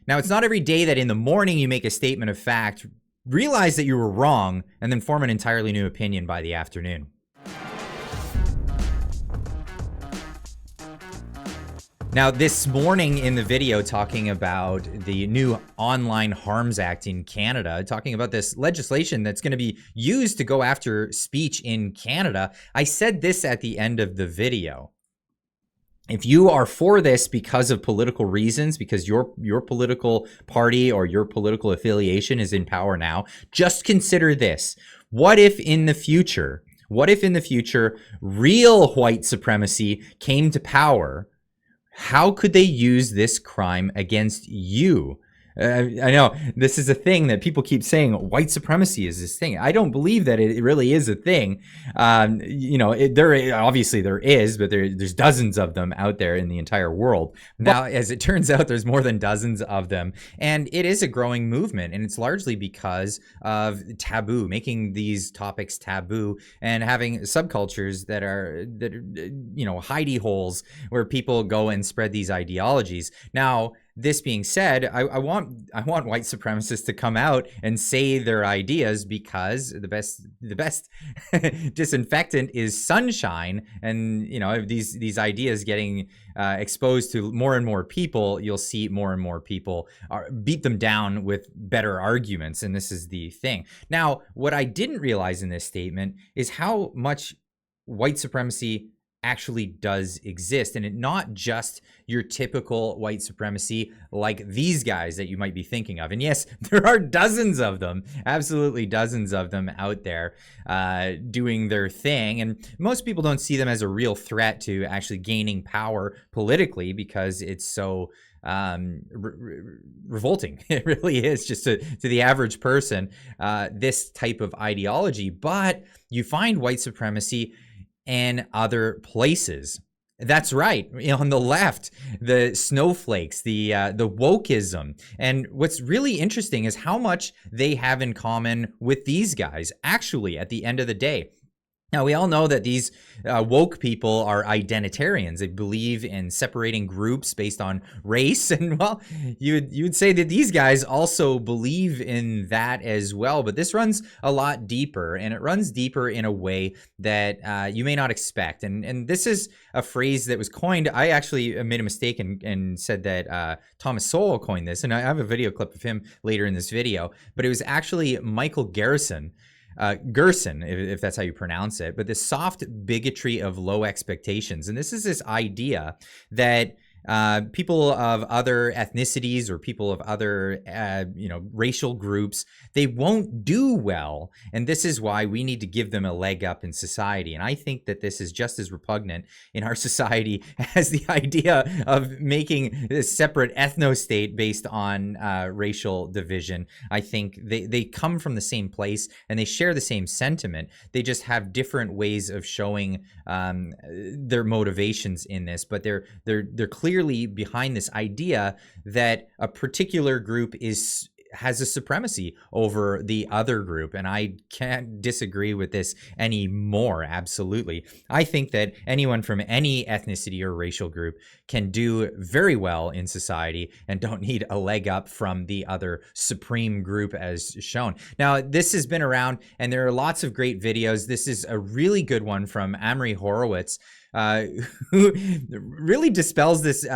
Now, it's not every day that in the morning you make a statement of fact, realize that you were wrong, and then form an entirely new opinion by the afternoon. Now, this morning in the video talking about the new Online Harms Act in Canada, talking about this legislation that's going to be used to go after speech in Canada, I said this at the end of the video. If you are for this because of political reasons, because your political party or your political affiliation is in power now, just consider this. What if in the future real white supremacy came to power? How could they use this crime against you? I know this is a thing that people keep saying, white supremacy is this thing. I don't believe that it really is a thing. Obviously there is, but there's dozens of them out there in the entire world. Now, as it turns out, there's more than dozens of them. And it is a growing movement. And it's largely because of taboo, making these topics taboo and having subcultures that are hidey holes where people go and spread these ideologies. Now, this being said, I want white supremacists to come out and say their ideas, because the best disinfectant is sunshine. And these ideas getting exposed to more and more people, you'll see more and more people beat them down with better arguments. And this is the thing. Now, what I didn't realize in this statement is how much white supremacy actually does exist, and it not just your typical white supremacy like these guys that you might be thinking of. And yes, there are dozens of them, absolutely dozens of them out there doing their thing, and most people don't see them as a real threat to actually gaining power politically, because it's so revolting. It really is, just to the average person, this type of ideology. But you find white supremacy and other places. That's right. On the left, the snowflakes, the wokeism. And what's really interesting is how much they have in common with these guys, actually, at the end of the day. Now, we all know that these woke people are identitarians. They believe in separating groups based on race. And, well, you'd say that these guys also believe in that as well. But this runs a lot deeper, and it runs deeper in a way that you may not expect. And this is a phrase that was coined. I actually made a mistake and said that Thomas Sowell coined this. And I have a video clip of him later in this video. But it was actually Michael Gerson, if that's how you pronounce it, but this soft bigotry of low expectations. And this is this idea that people of other ethnicities or people of other, racial groups, they won't do well. And this is why we need to give them a leg up in society. And I think that this is just as repugnant in our society as the idea of making a separate ethno-state based on racial division. I think they come from the same place and they share the same sentiment. They just have different ways of showing their motivations in this, but they're clearly behind this idea that a particular group has a supremacy over the other group. And I can't disagree with this anymore. Absolutely. I think that anyone from any ethnicity or racial group can do very well in society and don't need a leg up from the other supreme group as shown. Now, this has been around and there are lots of great videos. This is a really good one from Amory Horowitz, who really dispels this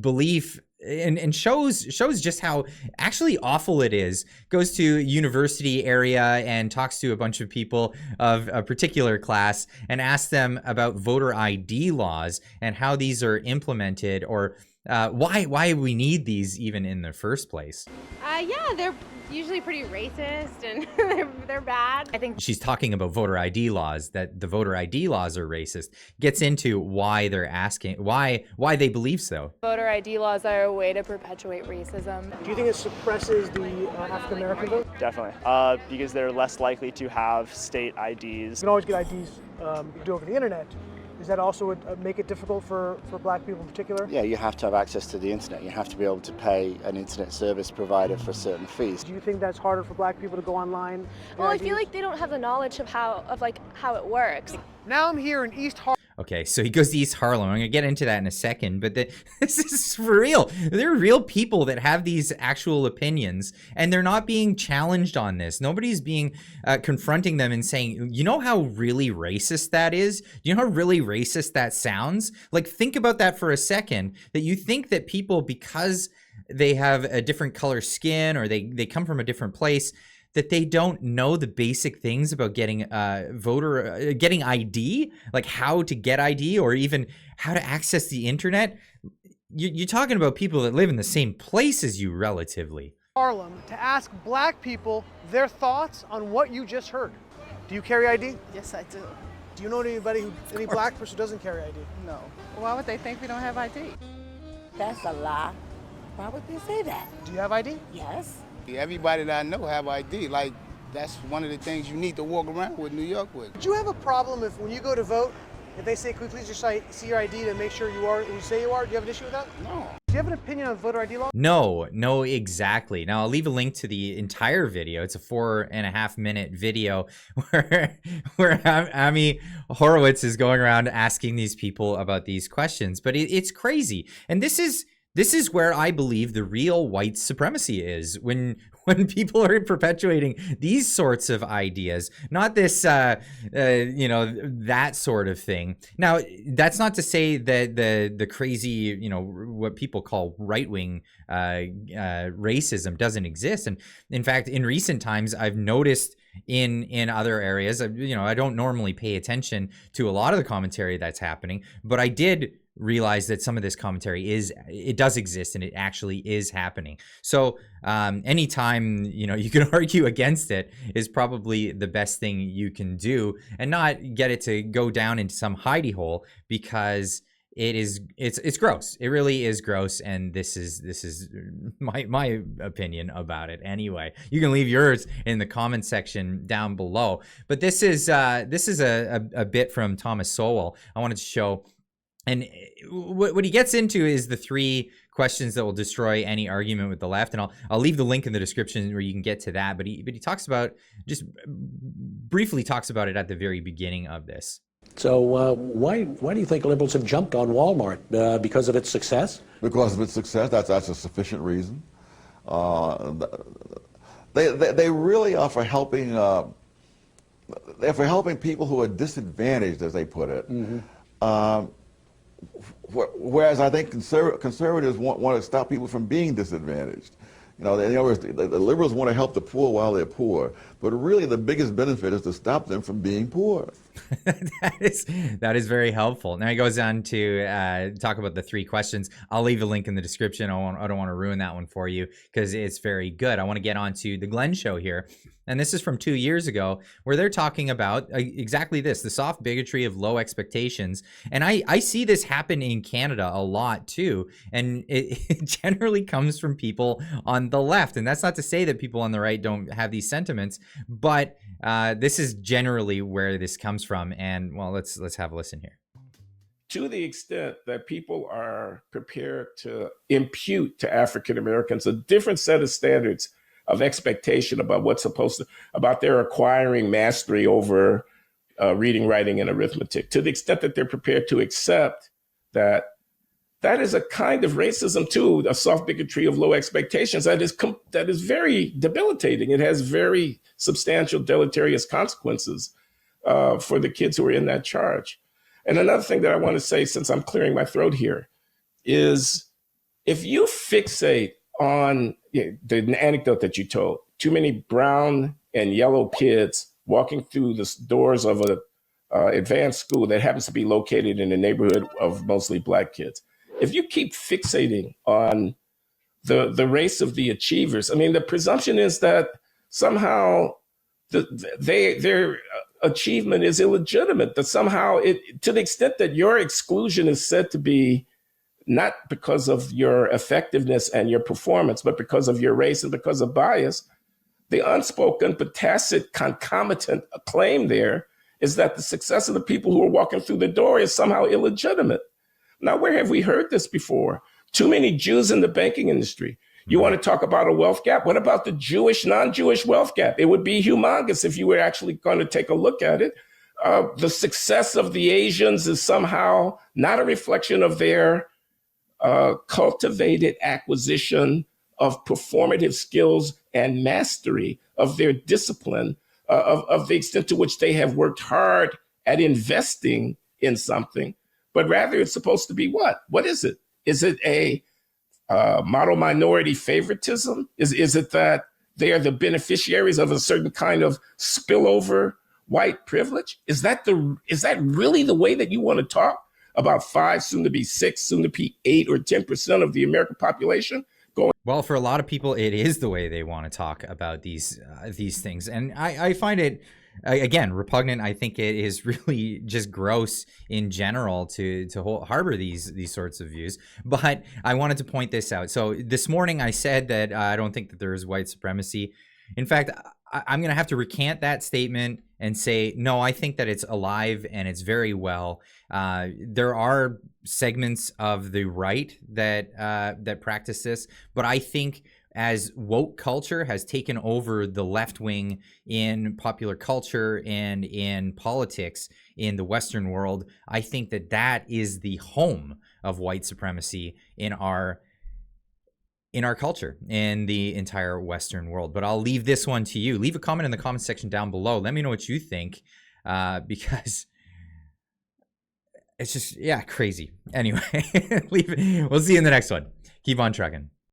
belief and shows just how actually awful it is. Goes to university area and talks to a bunch of people of a particular class and asks them about voter ID laws and how these are implemented, or why we need these even in the first place. Yeah, they're usually pretty racist and they're bad. I think she's talking about voter ID laws, that the voter ID laws are racist. Gets into why they're asking, why they believe so. Voter ID laws are a way to perpetuate racism. Do you think it suppresses the African American vote? Definitely, because they're less likely to have state IDs. You can always get IDs you can do over the internet. Does that also make it difficult for black people in particular? Yeah, you have to have access to the internet. You have to be able to pay an internet service provider for certain fees. Do you think that's harder for black people to go online? Well, I feel like they don't have the knowledge of how it works. Now I'm here in East Hartford. Okay, so he goes to East Harlem. I'm going to get into that in a second, but this is for real. There are real people that have these actual opinions, and they're not being challenged on this. Nobody's being confronting them and saying, you know how really racist that is? You know how really racist that sounds? Like, think about that for a second, that you think that people, because they have a different color skin or they come from a different place, that they don't know the basic things about getting getting ID, like how to get ID or even how to access the internet. You're talking about people that live in the same place as you relatively. Harlem to ask black people their thoughts on what you just heard. Do you carry ID? Yes, I do. Do you know any black person who doesn't carry ID? No. Why would they think we don't have ID? That's a lie. Why would they say that? Do you have ID? Yes. Everybody that I know have ID. Like, that's one of the things you need to walk around with New York with. Do you have a problem if when you go to vote, if they say, could we please just see your ID to make sure you are who you say you are? Do you have an issue with that? No. Do you have an opinion on voter ID law? No, exactly. Now I'll leave a link to the entire video. It's a 4.5 minute video where Amy Horowitz is going around asking these people about these questions, but it's crazy. And this is where I believe the real white supremacy is, when people are perpetuating these sorts of ideas, not this, that sort of thing. Now, that's not to say that the crazy, what people call right-wing racism doesn't exist. And in fact, in recent times, I've noticed in other areas, I don't normally pay attention to a lot of the commentary that's happening, but I did realize that some of this commentary does exist and it actually is happening. So anytime you can argue against it is probably the best thing you can do, and not get it to go down into some hidey hole, because it's gross. It really is gross, and this is my opinion about it. Anyway, you can leave yours in the comment section down below. But this is a bit from Thomas Sowell I wanted to show. And what he gets into is the 3 questions that will destroy any argument with the left. And I'll leave the link in the description where you can get to that. But he talks about, just briefly talks about it at the very beginning of this. So why do you think liberals have jumped on Walmart? Because of its success? Because of its success, that's a sufficient reason. They really are for helping. They're for helping people who are disadvantaged, as they put it. Mm-hmm. Whereas I think conservatives want to stop people from being disadvantaged. The liberals want to help the poor while they're poor, but really the biggest benefit is to stop them from being poor. That is very helpful. Now he goes on to talk about the 3 questions. I'll leave a link in the description. I don't want to ruin that one for you because it's very good. I want to get on to the Glen Show here. And this is from 2 years ago, where they're talking about exactly this, the soft bigotry of low expectations. And I see this happen in Canada a lot too. And it generally comes from people on the left. And that's not to say that people on the right don't have these sentiments, but this is generally where this comes from. And well, let's have a listen here. To the extent that people are prepared to impute to African Americans a different set of standards of expectation about about their acquiring mastery over reading, writing, and arithmetic, to the extent that they're prepared to accept that is a kind of racism too, a soft bigotry of low expectations that is very debilitating. It has very substantial deleterious consequences for the kids who are in that charge. And another thing that I want to say, since I'm clearing my throat here, is if you fixate on the anecdote that you told, too many brown and yellow kids walking through the doors of an advanced school that happens to be located in a neighborhood of mostly black kids. If you keep fixating on the race of the achievers, I mean, the presumption is that somehow their achievement is illegitimate, that somehow to the extent that your exclusion is said to be not because of your effectiveness and your performance, but because of your race and because of bias, the unspoken but tacit concomitant claim there is that the success of the people who are walking through the door is somehow illegitimate. Now, where have we heard this before? Too many Jews in the banking industry. You want to talk about a wealth gap? What about the Jewish, non-Jewish wealth gap? It would be humongous if you were actually going to take a look at it. the success of the Asians is somehow not a reflection of their cultivated acquisition of performative skills and mastery of their discipline, of the extent to which they have worked hard at investing in something, but rather it's supposed to be what? What is it? Is it a model minority favoritism? Is it that they are the beneficiaries of a certain kind of spillover white privilege? Is that really the way that you want to talk about 5, soon to be 6, soon to be 8 or 10% of the American population? Well, for a lot of people, it is the way they want to talk about these things, and I find it, again, repugnant. I think it is really just gross in general to harbor these sorts of views. But I wanted to point this out. So this morning I said that I don't think that there is white supremacy. In fact, I'm going to have to recant that statement and say, no, I think that it's alive and it's very well. There are segments of the right that practice this, but I think as woke culture has taken over the left wing in popular culture and in politics in the Western world, I think that is the home of white supremacy in our culture, in the entire Western world. But I'll leave this one to you. Leave a comment in the comment section down below. Let me know what you think, because it's just, crazy. Anyway, we'll see you in the next one. Keep on trucking.